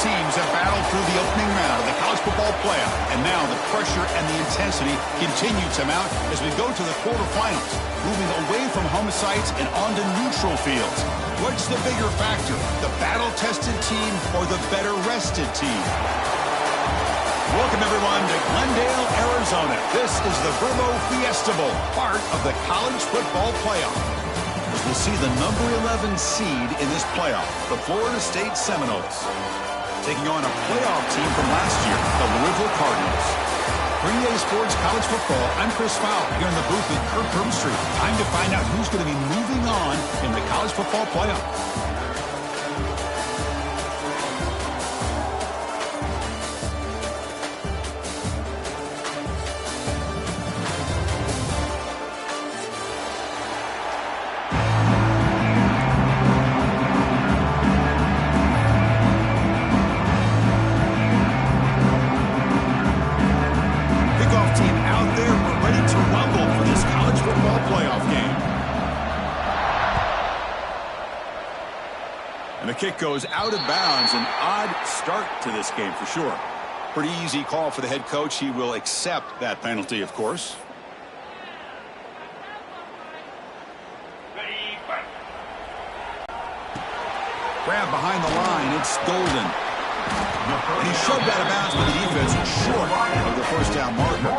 teams have battled through the opening round of the college football playoff, and now the pressure and the intensity continue to mount as we go to the quarterfinals, moving away from home sites and onto neutral fields. What's the bigger factor, the battle-tested team or the better-rested team? Welcome, everyone, to Glendale, Arizona. This is the Verbo Fiesta Bowl, part of the college football playoff. As we'll see the number 11 seed in this playoff, the Florida State Seminoles, taking on a playoff team from last year, the Louisville Cardinals. For EA Sports College Football, I'm Chris Fowler here in the booth with Kirk Herbstreit. Time to find out who's going to be moving on in the college football playoff. Kick goes out of bounds. An odd start to this game for sure. Pretty easy call for the head coach. He will accept that penalty, of course. Grab behind the line. It's Golden. And he shoved out of bounds with the defense short of the first down marker.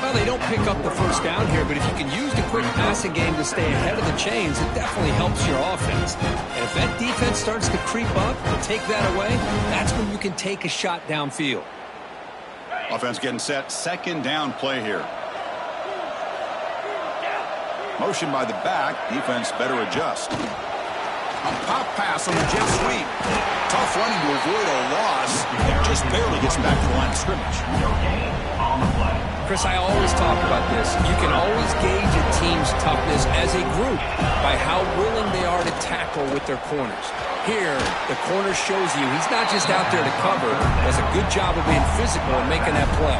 Well, they don't pick up the first down here, but if you can use the quick passing game to stay ahead of the chains, it definitely helps your offense. And if that defense starts to creep up and take that away, that's when you can take a shot downfield. Offense getting set. Second down play here. Motion by the back. Defense better adjust. A pop pass on the jet sweep. Tough running to avoid a loss. Just barely gets back to the line of scrimmage. Chris, I always talk about this. You can always gauge a team's toughness as a group by how willing they are to tackle with their corners. Here, the corner shows you he's not just out there to cover, does a good job of being physical and making that play.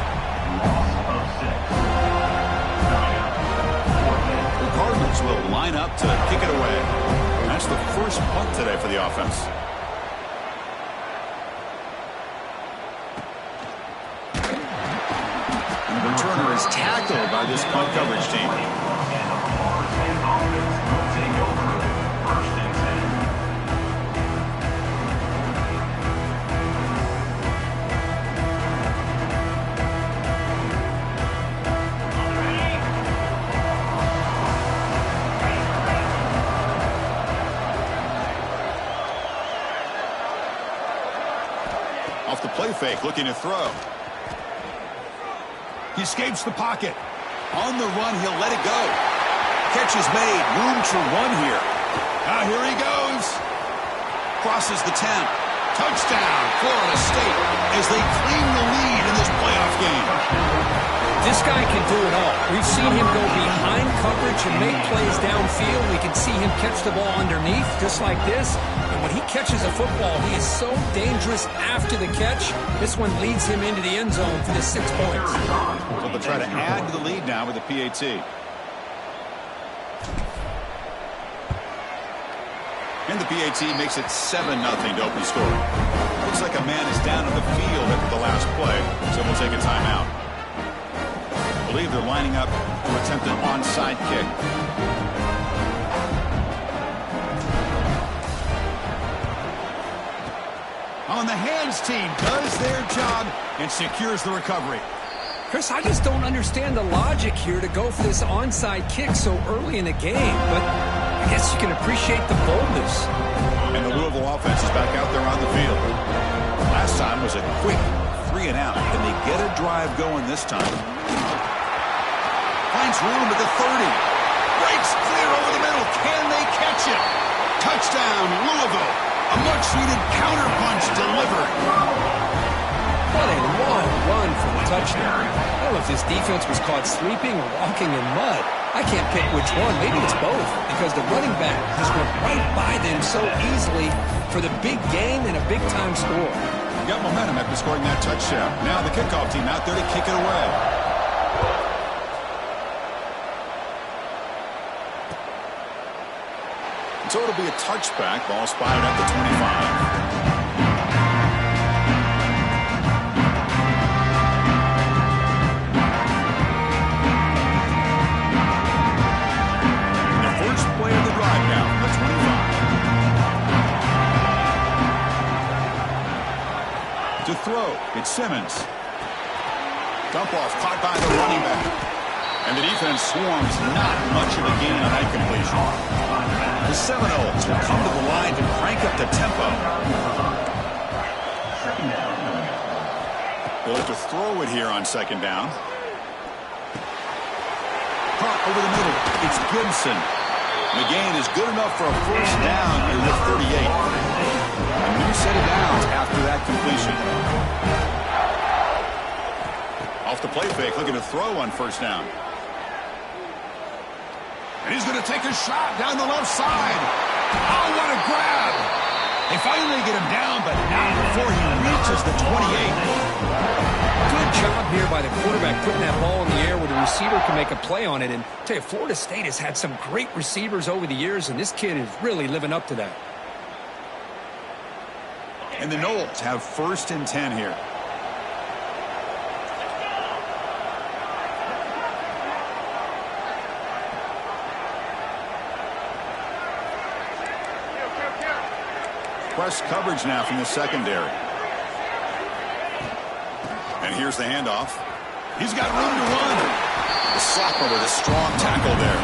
The Cardinals will line up to kick it away. That's the first punt today for the offense. And the returner is tackled by this punt coverage team. Off the play fake, looking to throw. He escapes the pocket. On the run, he'll let it go. Catch is made. Room to run here. Here he goes. Crosses the 10. Touchdown, Florida State, as they claim the lead in this playoff game. This guy can do it all. We've seen him go behind coverage and make plays downfield. We can see him catch the ball underneath, just like this. And when he catches a football, he is so dangerous after the catch. This one leads him into the end zone for the 6 points. So they'll try to add to the lead now with the PAT. And the PAT makes it 7-0 to open score. Looks like a man is down on the field at the last play, so we'll take a timeout. I believe they're lining up to attempt an onside kick. On the hands team does their job and secures the recovery. Chris, I just don't understand the logic here to go for this onside kick so early in the game, but I guess you can appreciate the boldness. And the Louisville offense is back out there on the field. Last time was a quick 3 and out. Can they get a drive going this time? Finds room at the 30. Breaks clear over the middle. Can they catch it? Touchdown, Louisville. A much-needed counterpunch delivered. What a long run for the touchdown. I don't know if this defense was caught sleeping or walking in mud. I can't pick which one. Maybe it's both, because the running back just went right by them so easily for the big game and a big-time score. Got momentum after scoring that touchdown. Now the kickoff team out there to kick it away. So it'll be a touchback. Ball spotted at the 25. throw. It's Simmons. Dump off caught by the running back. And the defense swarms. Not much of a gain on that completion. The Seminoles will come to the line to crank up the tempo. They'll have to throw it here on second down. Caught over the middle. It's Gibson. The gain is good enough for a first down near the 38. A new set of downs after that completion. Off the play fake, looking to throw on first down. And he's going to take a shot down the left side. Oh, what a grab. They finally get him down, but not before he reaches the 28. Good job here by the quarterback putting that ball in the air where the receiver can make a play on it. And I tell you, Florida State has had some great receivers over the years, and this kid is really living up to that. And the Noles have first and 10 here. Press coverage now from the secondary. And here's the handoff. He's got room to run. The stopper with a strong tackle there.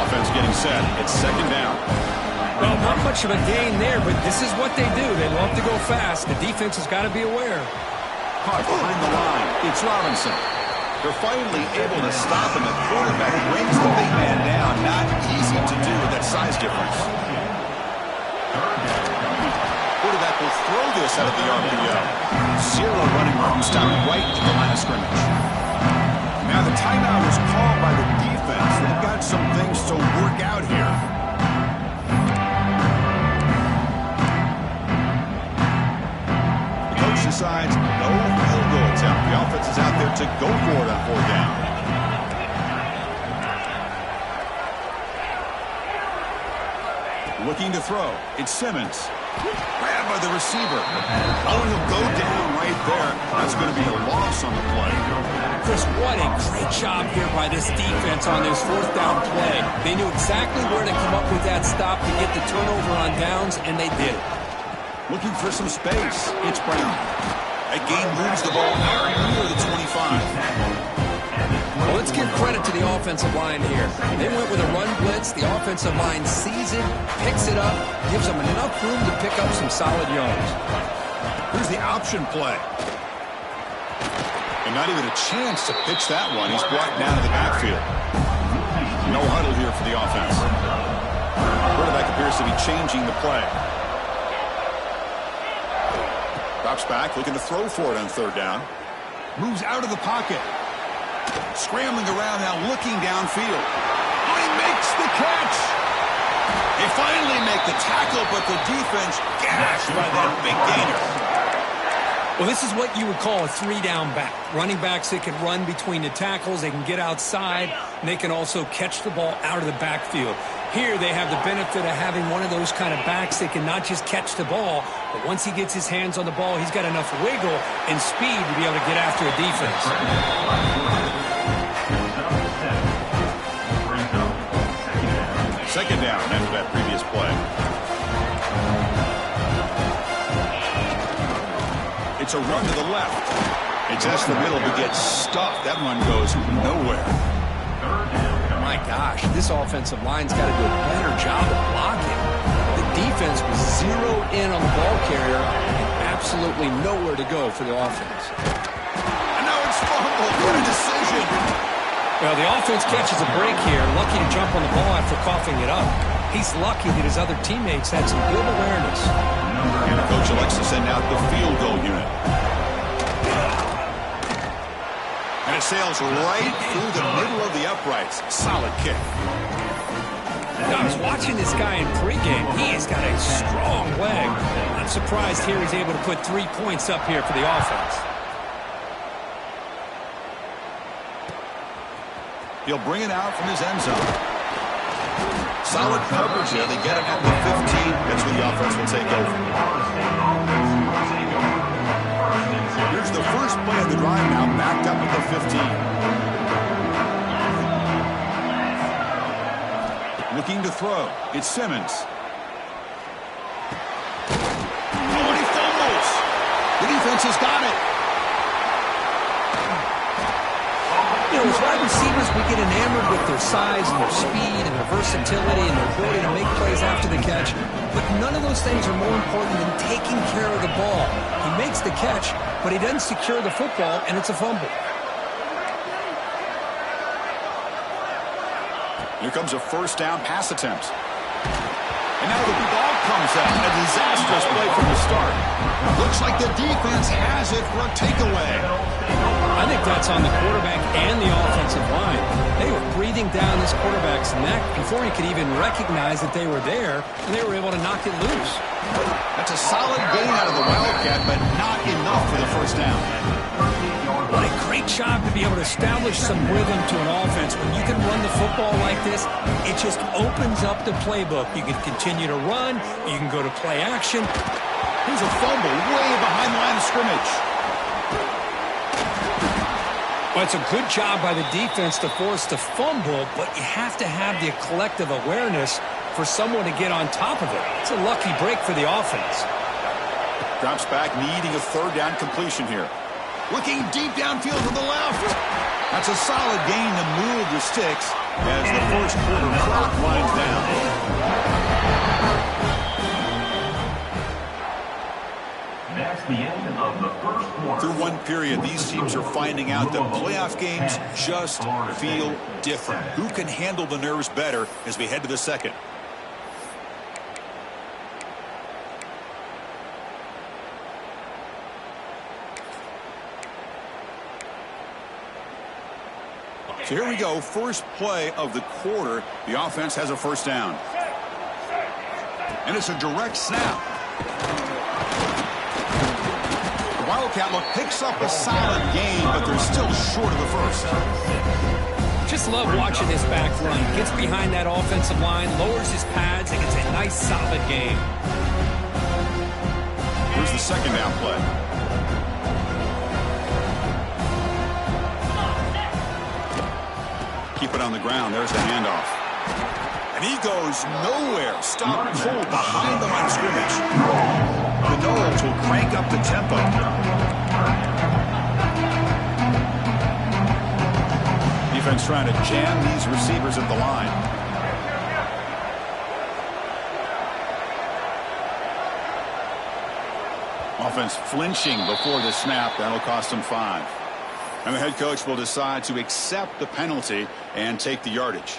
Offense getting set. It's second down. Well, not much of a gain there, but this is what they do. They love to go fast. The defense has got to be aware. Caught behind the line. It's Robinson. They're finally able to stop him. The quarterback brings the big man down. Not easy to do with that size difference. Quarterback will throw this out of the RPO. Zero running room, stopped right at the line of scrimmage. Now the timeout is called by the defense. They've got some things to work out here. The coach decides no field goal attempt. The offense is out there to go for it on fourth down. Looking to throw. It's Simmons. Grabbed by the receiver. Oh, he'll go down right there. That's going to be a loss on the play. Chris, what a great job here by this defense on this fourth down play. They knew exactly where to come up with that stop to get the turnover on downs, and they did it. Looking for some space. It's Brown. That gain moves the ball out near the 25. Well, let's give credit to the offensive line here. They went with a run blitz. The offensive line sees it, picks it up, gives them enough room to pick up some solid yards. Here's the option play. And not even a chance to pitch that one. He's brought down to the backfield. No huddle here for the offense. Quarterback appears to be changing the play. Drops back, looking to throw for it on third down. Moves out of the pocket. Scrambling around now, looking downfield. Oh, he makes the catch. They finally make the tackle, but the defense gashed by that big gainer. Well, this is what you would call a three-down back. Running backs that can run between the tackles, they can get outside, and they can also catch the ball out of the backfield. Here they have the benefit of having one of those kind of backs that can not just catch the ball, but once he gets his hands on the ball, he's got enough wiggle and speed to be able to get after a defense. Second down after that previous play. It's a run to the left. It's just the middle but gets stuffed. That one goes nowhere. My gosh, this offensive line's got to do a better job of blocking. The defense was zeroed in on the ball carrier and absolutely nowhere to go for the offense. And now it's fumbled. What a decision. Well, the offense catches a break here, lucky to jump on the ball after coughing it up. He's lucky that his other teammates had some good awareness. And the coach elects to send out the field goal unit. And it sails right through the middle of the uprights. Solid kick. Now, I was watching this guy in pregame. He has got a strong leg. I'm surprised here he's able to put 3 points up here for the offense. He'll bring it out from his end zone. Solid coverage here. They get it at the 15. That's where the offense will take over. Here's the first play of the drive now, backed up at the 15. Looking to throw. It's Simmons. Oh, and he fumbles. The defense has got it. As wide receivers, we get enamored with their size and their speed and their versatility and their ability to make plays after the catch. But none of those things are more important than taking care of the ball. He makes the catch, but he doesn't secure the football, and it's a fumble. Here comes a first down pass attempt. And now the ball comes out. A disastrous play from the start. Looks like the defense has it for a takeaway. I think that's on the quarterback and the offensive line. They were breathing down this quarterback's neck before he could even recognize that they were there, and they were able to knock it loose. That's a solid gain out of the Wildcat, but not enough for the first down. What a great job to be able to establish some rhythm to an offense. When you can run the football like this, it just opens up the playbook. You can continue to run. You can go to play action. Here's a fumble way behind the line of scrimmage. Well, it's a good job by the defense to force the fumble, but you have to have the collective awareness for someone to get on top of it. It's a lucky break for the offense. Drops back, needing a third down completion here. Looking deep downfield to the left. That's a solid gain to move the sticks as the first quarter clock winds down. That's the end of the first quarter. Through one period, these teams are finding out that playoff games just feel different. Who can handle the nerves better as we head to the second? So here we go, first play of the quarter. The offense has a first down. And it's a direct snap. The Wildcat look picks up a solid gain, but they're still short of the first. Just love watching this back run. Gets behind that offensive line, lowers his pads, and gets a nice solid gain. Here's the second down play. Keep it on the ground. There's the handoff. And he goes nowhere. Stop cold behind the line of scrimmage. The Noles will crank up the tempo. Defense trying to jam these receivers at the line. Offense flinching before the snap. That'll cost him 5. And the head coach will decide to accept the penalty and take the yardage.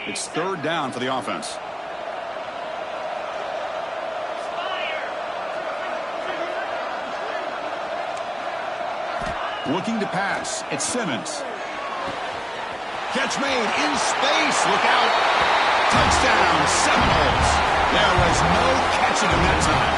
It's third down for the offense. Looking to pass. It's Simmons. Catch made in space. Look out. Touchdown, Seminoles. There was no catching him that time.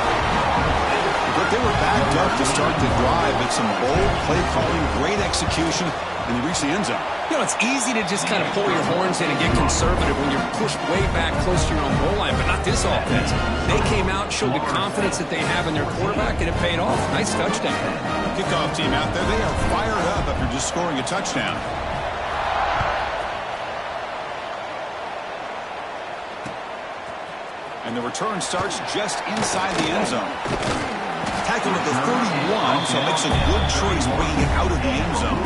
But they were backed up to start the drive, but some bold play calling, great execution, and they reached the end zone. You know, it's easy to just kind of pull your horns in and get conservative when you're pushed way back close to your own goal line, but not this offense. They came out, showed the confidence that they have in their quarterback, and it paid off. Nice touchdown. Kickoff team out there, they are fired up after just scoring a touchdown. And the return starts just inside the end zone. Tackled at the 31, so makes a good choice bringing it out of the end zone.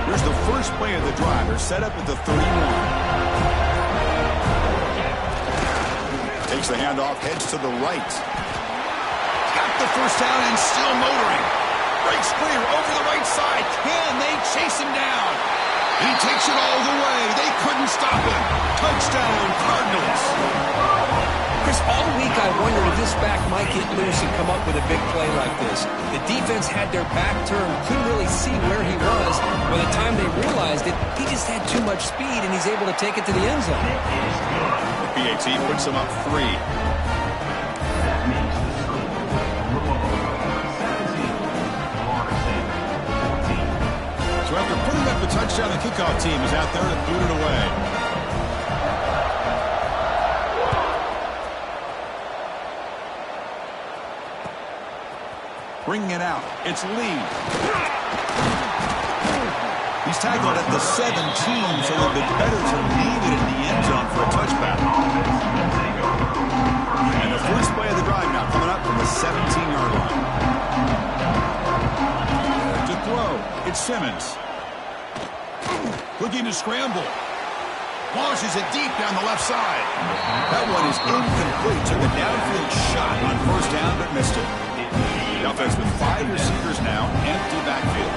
Here's the first play of the drive. They're set up at the 31. Takes the handoff, heads to the right. Got the first down and still motoring. Breaks clear over the right side. Can they chase him down? He takes it all the way. They couldn't stop him. Touchdown, Cardinals. Chris, all week I wondered if this back might get loose and come up with a big play like this. The defense had their back turned, couldn't really see where he was. By the time they realized it, he just had too much speed, and he's able to take it to the end zone. PAT puts him up 3. So after putting up the touchdown, the kickoff team is out there to boot it away. Bringing it out. It's Lee. He's tackled at the 17, so it would be better to leave it in the end zone for a touchback. And the first play of the drive now coming up from the 17-yard line. To throw, it's Simmons. Looking to scramble. Launches it deep down the left side. That one is incomplete. Took a downfield shot on first down, but missed it. The offense with 5 receivers now, empty backfield.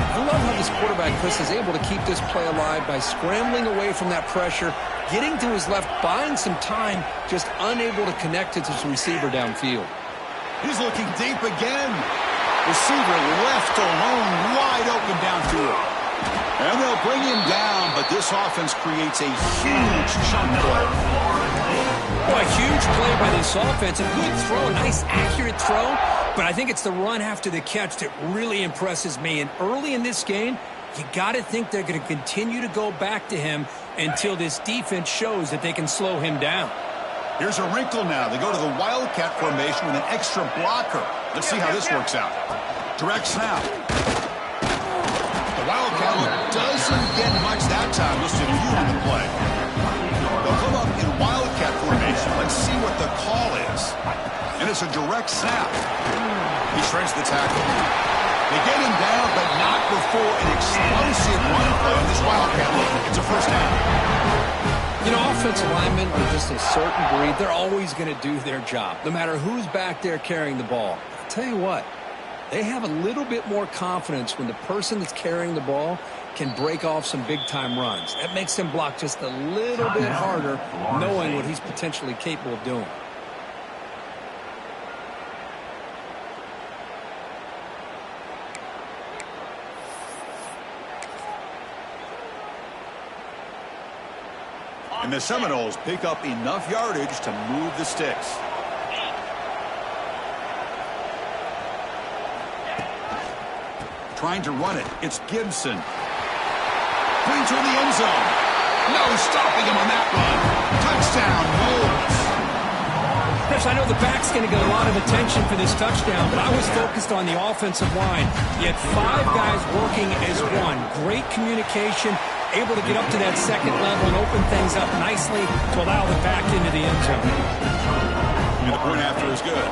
I love how this quarterback, Chris, is able to keep this play alive by scrambling away from that pressure, getting to his left, buying some time, just unable to connect to his receiver downfield. He's looking deep again. Receiver left alone, wide open downfield. And they'll bring him down, but this offense creates a huge chunk play. Boy, a huge play by this offense. A good throw, a nice accurate throw. But I think it's the run after the catch that really impresses me. And early in this game, you got to think they're going to continue to go back to him until this defense shows that they can slow him down. Here's a wrinkle now. They go to the Wildcat formation with an extra blocker. Let's see how this works out. Direct snap. The Wildcat doesn't get much that time. Just a few on the play. They'll come up in Wildcat formation. Let's see what the call is. And it's a direct snap. He shreds the tackle. They get him down, but not before an explosive run play on this Wildcat look. It's a first down. You know, offensive linemen are just a certain breed. They're always going to do their job, no matter who's back there carrying the ball. I'll tell you what, they have a little bit more confidence when the person that's carrying the ball can break off some big-time runs. That makes them block just a little bit harder, knowing what he's potentially capable of doing. And the Seminoles pick up enough yardage to move the sticks. Trying to run it. It's Gibson. Going to the end zone. No stopping him on that run. Touchdown, Wolves. Chris, I know the back's going to get a lot of attention for this touchdown, but I was focused on the offensive line. You had 5 guys working as one. Great communication. Able to get up to that second level and open things up nicely to allow the back into the end zone. And the point after is good.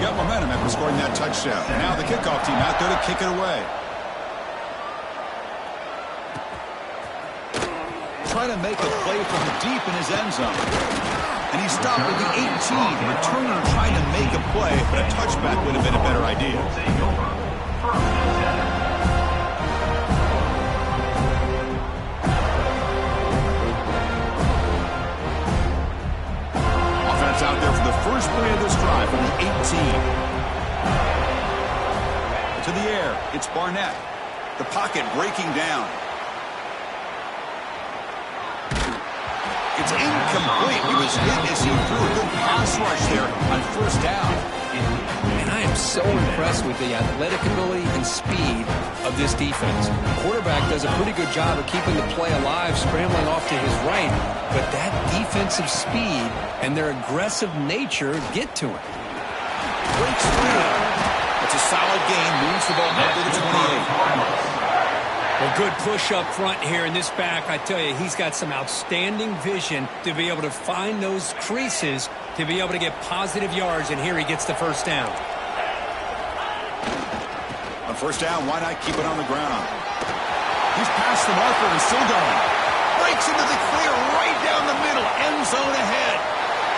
Got momentum after scoring that touchdown. Now the kickoff team out there to kick it away. Trying to make a play from deep in his end zone. And he stopped at the 18. Returner trying to make a play, but a touchback would have been a better idea. Out there for the first play of this drive from the 18. To the air, it's Barnett. The pocket breaking down. It's incomplete. He was hit as he threw a good pass rush there on first down. And I am so impressed with the athletic ability and speed of this defense. The quarterback does a pretty good job of keeping the play alive, scrambling off to his right, but that defensive speed and their aggressive nature get to him. Breaks free. It's a solid gain. Moves the ball up to the 28. Well, good push up front here in this back. I tell you, he's got some outstanding vision to be able to find those creases, to be able to get positive yards, and here he gets the first down. On first down, why not keep it on the ground? He's past the marker and still going. Breaks into the clear right down the middle. End zone ahead.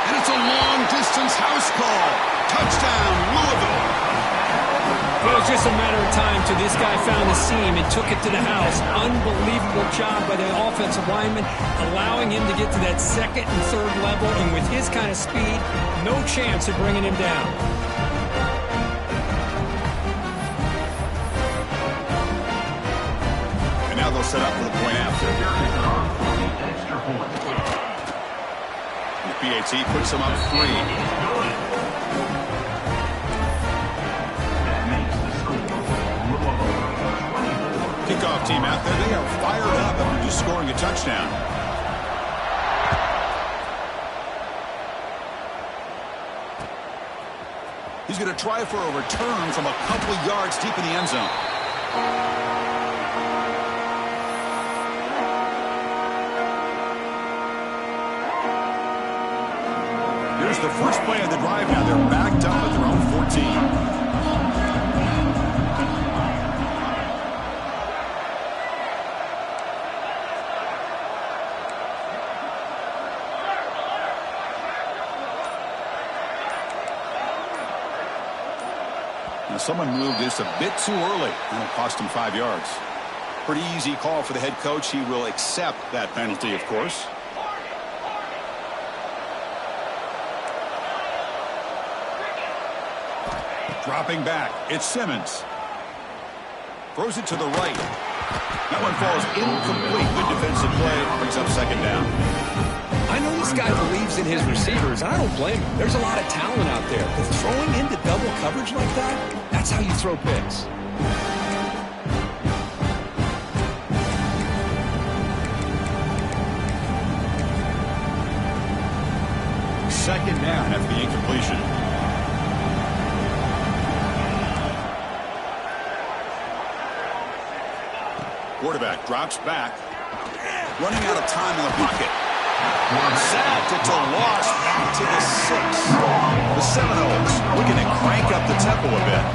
And it's a long-distance house call. Touchdown, Louisville. Well, it was just a matter of time till this guy found the seam and took it to the house. Unbelievable job by the offensive lineman, allowing him to get to that second and third level. And with his kind of speed, no chance of bringing him down. And now they'll set up for the point after. The PAT puts him up 3. Kickoff team out there. They are fired up after just scoring a touchdown. He's He's going to try for a return from a couple yards deep in the end zone. Here's the first play of the drive now. They're backed up at their own 14. Now someone moved this a bit too early, and it cost him 5 yards. Pretty easy call for the head coach. He will accept that penalty, of course. Dropping back, it's Simmons. Throws it to the right. That one falls incomplete. Good defensive play. Brings up second down. I know this guy believes in his receivers, and I don't blame him. There's a lot of talent out there. But throwing into double coverage like that, that's how you throw picks. Second down after the incompletion. Quarterback drops back. Running out of time in the pocket. Sacked. It's a loss back to the 6. The Seminoles looking to crank up the tempo a bit.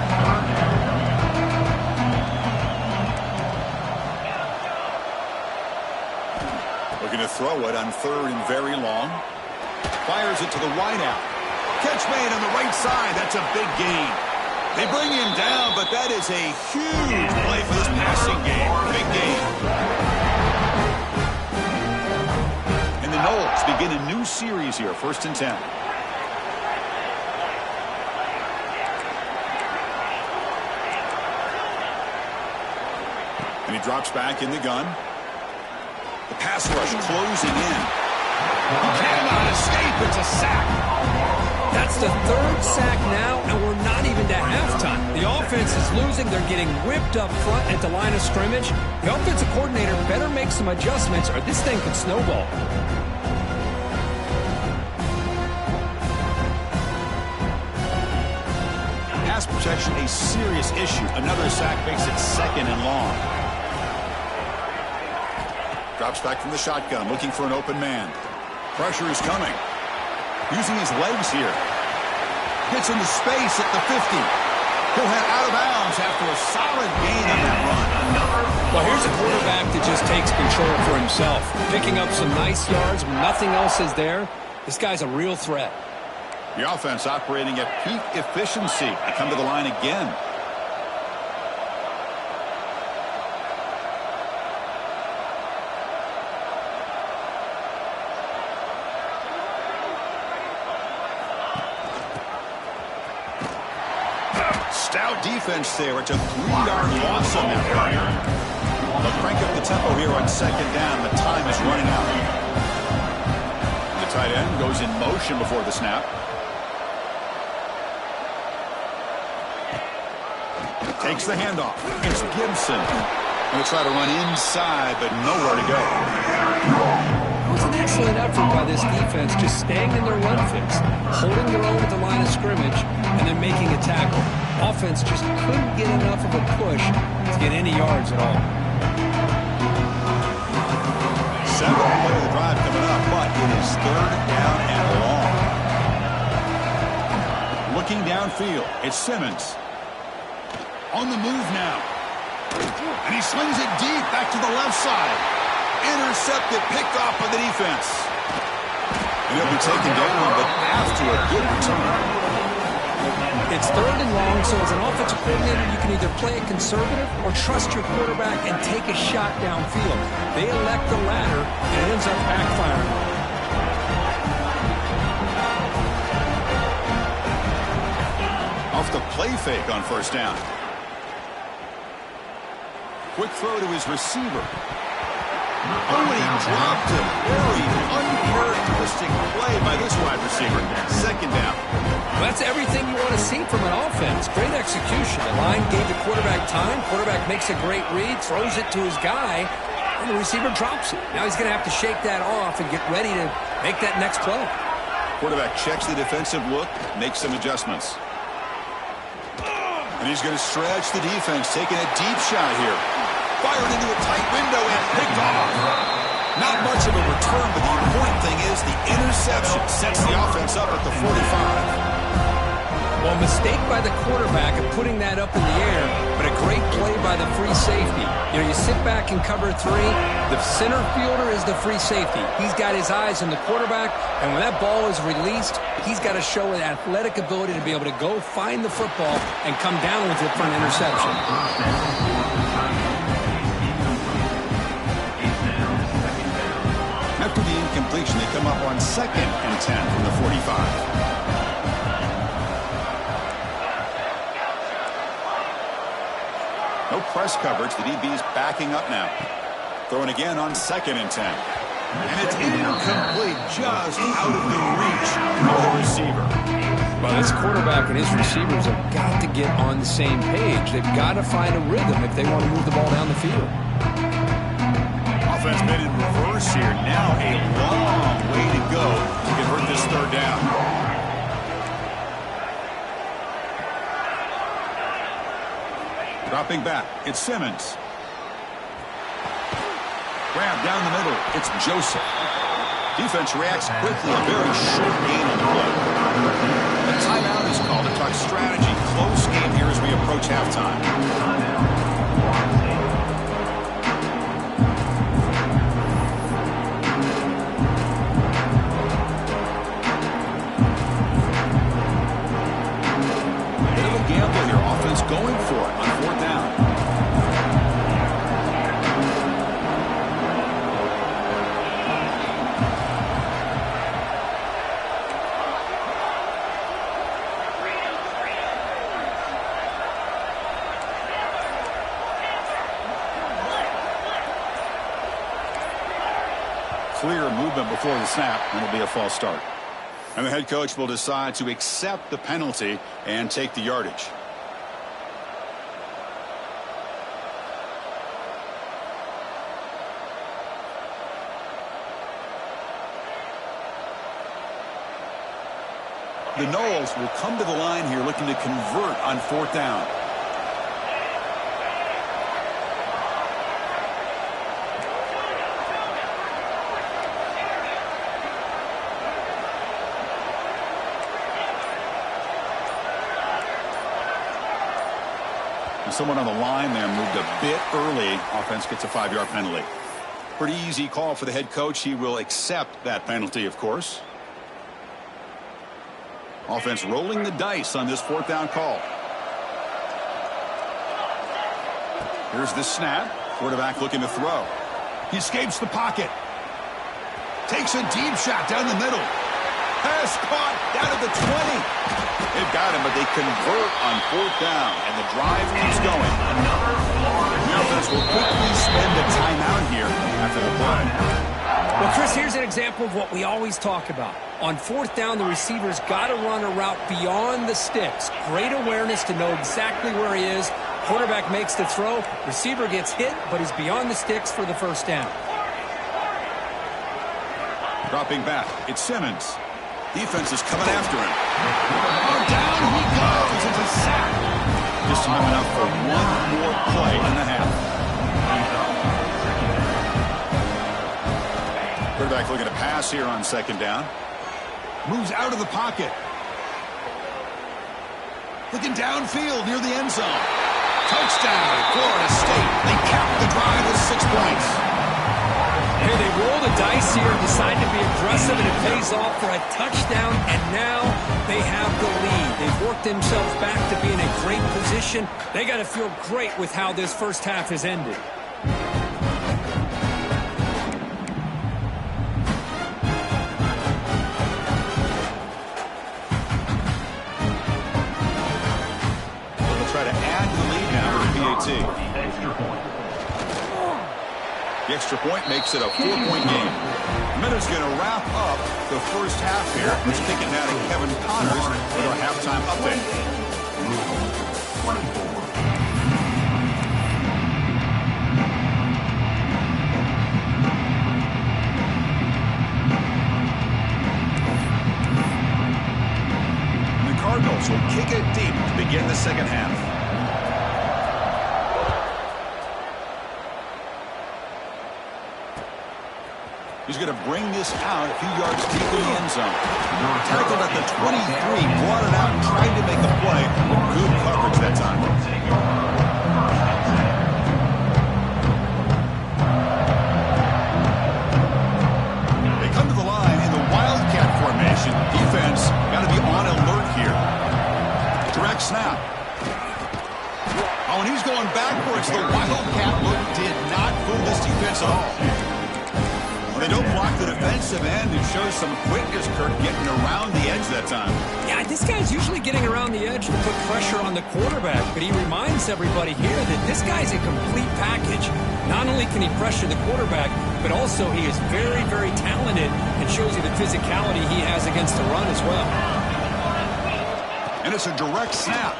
Looking to throw it on 3rd and very long. Fires it to the wideout. Catch made on the right side. That's a big gain. They bring him down, but that is a huge play for this passing game. Big gain. And the Noles begin a new series here, 1st and 10. And he drops back in the gun. The pass rush closing in. He cannot escape. It's a sack. That's the 3rd sack now, and we're not even to halftime. The offense is losing. They're getting whipped up front at the line of scrimmage. The offensive coordinator better make some adjustments, or this thing could snowball. Pass protection, a serious issue. Another sack makes it 2nd and long. Drops back from the shotgun, looking for an open man. Pressure is coming. Using his legs here. Gets into space at the 50. He'll head out of bounds after a solid gain on that run. Well, here's a quarterback that just takes control for himself. Picking up some nice yards when nothing else is there. This guy's a real threat. The offense operating at peak efficiency. They come to the line again. Stout defense there. It's a 3-yard loss on that run. They'll crank up the tempo here on 2nd down. The time is running out. The tight end goes in motion before the snap. Takes the handoff. It's Gibson. Going to try to run inside, but nowhere to go. It was an excellent effort by this defense, just staying in their run fix, holding their own at the line of scrimmage, and then making a tackle. Offense just couldn't get enough of a push to get any yards at all. 7th play of the drive coming up, but it is 3rd down and long. Looking downfield, it's Simmons. On the move now. And he slings it deep back to the left side. Intercepted, picked off by the defense. And he'll be taken down, but after a good return. It's 3rd and long, so as an offensive coordinator, you can either play it conservative or trust your quarterback and take a shot downfield. They elect the latter, and it ends up backfiring. Off the play fake on 1st down. Quick throw to his receiver. Oh, and he dropped him. Very uncharacteristic play by this wide receiver. 2nd down. Well, that's everything you want to see from an offense. Great execution. The line gave the quarterback time. Quarterback makes a great read, throws it to his guy, and the receiver drops it. Now he's going to have to shake that off and get ready to make that next play. Quarterback checks the defensive look, makes some adjustments. And he's going to stretch the defense, taking a deep shot here. Fired into a tight window and picked off. Not much of a return, but the important thing is the interception sets the offense up at the 45. Well, mistake by the quarterback of putting that up in the air, but a great play by the free safety. You know, you sit back and cover 3. The center fielder is the free safety. He's got his eyes on the quarterback, and when that ball is released, he's got to show an athletic ability to be able to go find the football and come down with it for an interception. After the incompletion, they come up on 2nd and 10 from the 45. No press coverage. The DB's backing up now. Throwing again on 2nd and 10. And it's incomplete, just out of the reach of the receiver. Well, this quarterback and his receivers have got to get on the same page. They've got to find a rhythm if they want to move the ball down the field. Offense made in reverse here. Now a long way to go to convert this 3rd down. Dropping back, it's Simmons. Grab down the middle, it's Joseph. Defense reacts quickly, a very short gain on the play. The timeout is called to talk strategy. Close game here as we approach halftime. Gamble here. Offense going for it on 4th down. Clear movement before the snap, and it'll be a false start. And the head coach will decide to accept the penalty and take the yardage. The Noles will come to the line here looking to convert on 4th down. Someone on the line there moved a bit early. Offense gets a 5-yard penalty. Pretty easy call for the head coach. He will accept that penalty, of course. Offense rolling the dice on this 4th down call. Here's the snap. Quarterback looking to throw. He escapes the pocket. Takes a deep shot down the middle. Pass caught down at the 20. They've got him, but they convert on 4th down, and the drive keeps going. The offense will quickly spend a timeout here after the play. Well, Chris, here's an example of what we always talk about. On 4th down, the receiver's got to run a route beyond the sticks. Great awareness to know exactly where he is. Quarterback makes the throw. Receiver gets hit, but he's beyond the sticks for the 1st down. Dropping back, it's Simmons. Defense is coming after him. Oh, down he goes. It's a sack. Just time enough for one more play in the half. Quarterback looking to pass here on 2nd down. Moves out of the pocket. Looking downfield near the end zone. Touchdown, Florida State. They cap the drive with 6 points. Hey, they roll the dice here, decide to be aggressive, and it pays off for a touchdown, and now they have the lead. They've worked themselves back to be in a great position. They got to feel great with how this 1st half has ended. They'll try to add to the lead now with the PAT. Extra point. The extra point makes it a 4-point game. Minutes going to wrap up the 1st half here. Let's kick it now to Kevin Connors with our halftime update. The Cardinals will kick it deep to begin the 2nd half. He's going to bring this out a few yards deep in the end zone. Tackled at the 23, brought it out and tried to make a play. Good coverage that time. They come to the line in the Wildcat formation. Defense got to be on alert here. Direct snap. Oh, and he's going backwards. The Wildcat look did not fool this defense at all. They don't block the defensive end. It shows some quickness, Kirk, getting around the edge that time. Yeah, this guy's usually getting around the edge to put pressure on the quarterback, but he reminds everybody here that this guy's a complete package. Not only can he pressure the quarterback, but also he is very, very talented and shows you the physicality he has against the run as well. And it's a direct snap.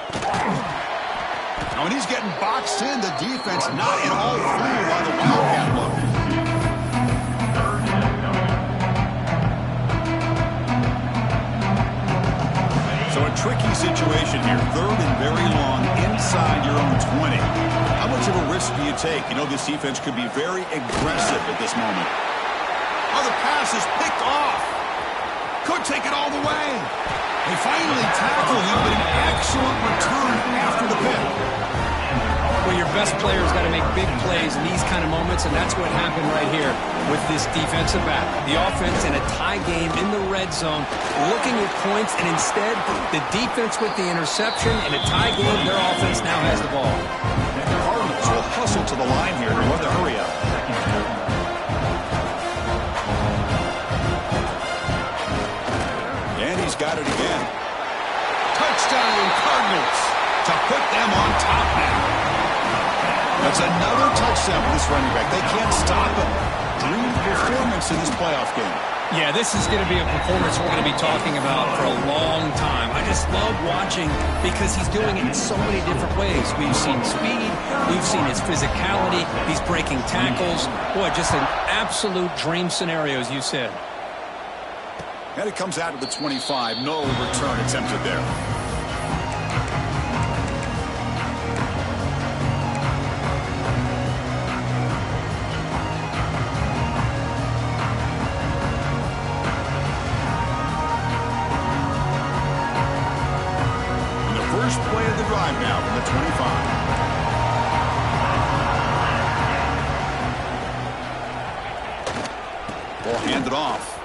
Now, when he's getting boxed in, the defense not at all fooled by the Wildcat look. So a tricky situation here. 3rd and very long inside your own 20. How much of a risk do you take? You know this defense could be very aggressive at this moment. Oh, the pass is picked off. Could take it all the way. They finally tackle him, but an excellent return after the pick. Well, your best player's got to make big plays in these kind of moments, and that's what happened right here with this defensive back. The offense in a tie game in the red zone, looking at points, and instead, the defense with the interception. In a tie game, their offense now has the ball. The Cardinals will hustle to the line here to run the hurry up. And he's got it again. Touchdown, Cardinals, to put them on top now. That's another touchdown for this running back. They can't stop him. Dream performance in this playoff game. Yeah, this is going to be a performance we're going to be talking about for a long time. I just love watching because he's doing it in so many different ways. We've seen speed. We've seen his physicality. He's breaking tackles. Boy, just an absolute dream scenario, as you said. And it comes out of the 25. No return attempted there. First play of the drive now from the 25. Ball handed off.